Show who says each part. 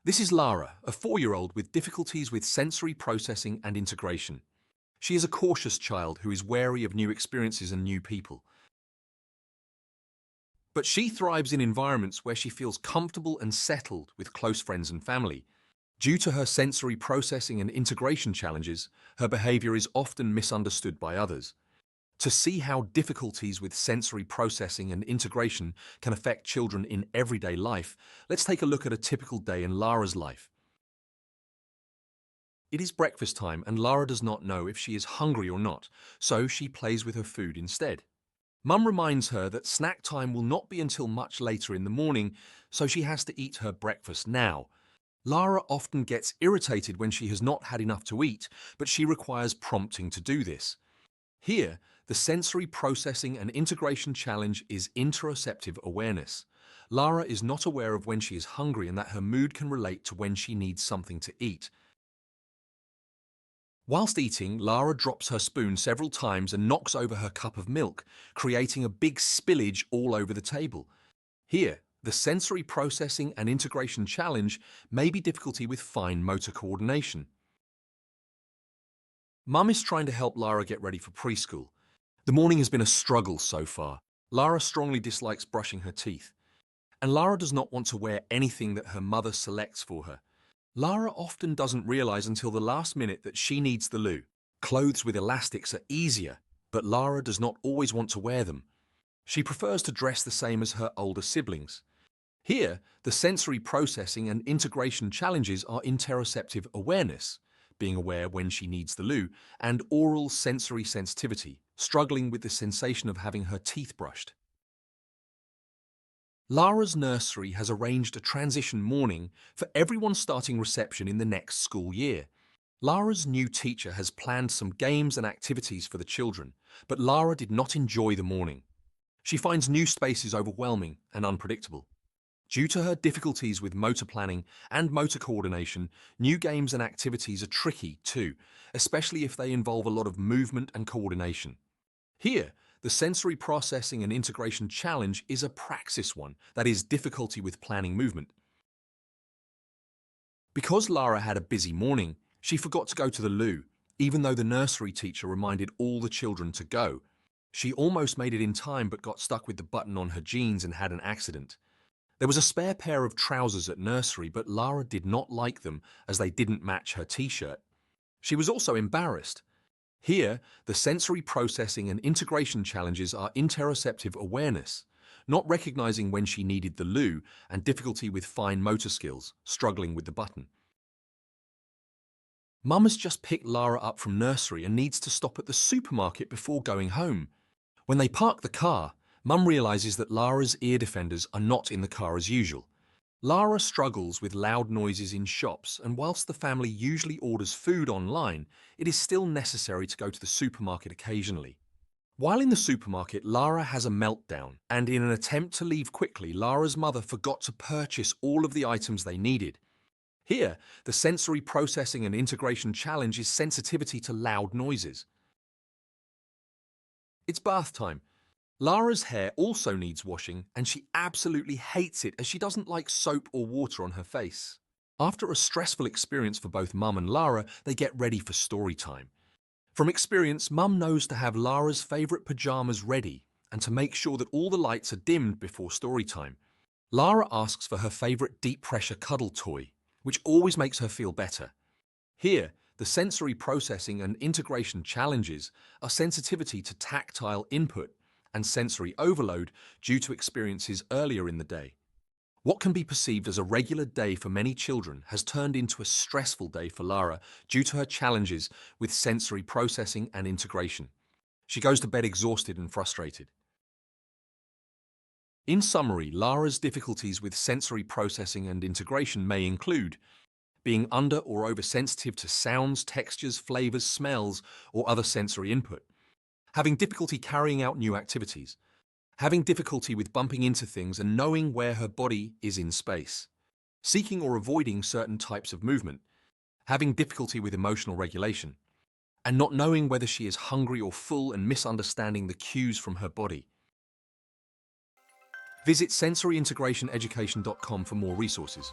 Speaker 1: This is Lara, a 4-year-old with difficulties with sensory processing and integration. She is a cautious child who is wary of new experiences and new people. But she thrives in environments where she feels comfortable and settled with close friends and family. Due to her sensory processing and integration challenges, her behavior is often misunderstood by others. To see how difficulties with sensory processing and integration can affect children in everyday life, let's take a look at a typical day in Lara's life. It is breakfast time and Lara does not know if she is hungry or not, so she plays with her food instead. Mum reminds her that snack time will not be until much later in the morning, so she has to eat her breakfast now. Lara often gets irritated when she has not had enough to eat, but she requires prompting to do this. Here, the sensory processing and integration challenge is interoceptive awareness. Lara is not aware of when she is hungry and that her mood can relate to when she needs something to eat. Whilst eating, Lara drops her spoon several times and knocks over her cup of milk, creating a big spillage all over the table. Here, the sensory processing and integration challenge may be difficulty with fine motor coordination. Mum is trying to help Lara get ready for preschool. The morning has been a struggle so far. Lara strongly dislikes brushing her teeth, and Lara does not want to wear anything that her mother selects for her. Lara often doesn't realize until the last minute that she needs the loo. Clothes with elastics are easier, but Lara does not always want to wear them. She prefers to dress the same as her older siblings. Here, the sensory processing and integration challenges are interoceptive awareness, being aware when she needs the loo, and oral sensory sensitivity, struggling with the sensation of having her teeth brushed. Lara's nursery has arranged a transition morning for everyone starting reception in the next school year. Lara's new teacher has planned some games and activities for the children, but Lara did not enjoy the morning. She finds new spaces overwhelming and unpredictable. Due to her difficulties with motor planning and motor coordination, new games and activities are tricky too, especially if they involve a lot of movement and coordination. Here, the sensory processing and integration challenge is a praxis one, that is, difficulty with planning movement. Because Lara had a busy morning, she forgot to go to the loo, even though the nursery teacher reminded all the children to go. She almost made it in time but got stuck with the button on her jeans and had an accident. There was a spare pair of trousers at nursery, but Lara did not like them as they didn't match her t-shirt. She was also embarrassed. Here, the sensory processing and integration challenges are interoceptive awareness, not recognizing when she needed the loo, and difficulty with fine motor skills, struggling with the button. Mum has just picked Lara up from nursery and needs to stop at the supermarket before going home. When they park the car, Mum realizes that Lara's ear defenders are not in the car as usual. Lara struggles with loud noises in shops, and whilst the family usually orders food online, it is still necessary to go to the supermarket occasionally. While in the supermarket, Lara has a meltdown, and in an attempt to leave quickly, Lara's mother forgot to purchase all of the items they needed. Here, the sensory processing and integration challenge is sensitivity to loud noises. It's bath time. Lara's hair also needs washing, and she absolutely hates it as she doesn't like soap or water on her face. After a stressful experience for both Mum and Lara, they get ready for story time. From experience, Mum knows to have Lara's favourite pyjamas ready and to make sure that all the lights are dimmed before story time. Lara asks for her favourite deep-pressure cuddle toy, which always makes her feel better. Here, the sensory processing and integration challenges are sensitivity to tactile input and sensory overload due to experiences earlier in the day. What can be perceived as a regular day for many children has turned into a stressful day for Lara due to her challenges with sensory processing and integration. She goes to bed exhausted and frustrated. In summary, Lara's difficulties with sensory processing and integration may include being under or oversensitive to sounds, textures, flavors, smells, or other sensory input, having difficulty carrying out new activities, having difficulty with bumping into things and knowing where her body is in space, seeking or avoiding certain types of movement, having difficulty with emotional regulation, and not knowing whether she is hungry or full and misunderstanding the cues from her body. Visit sensoryintegrationeducation.com for more resources.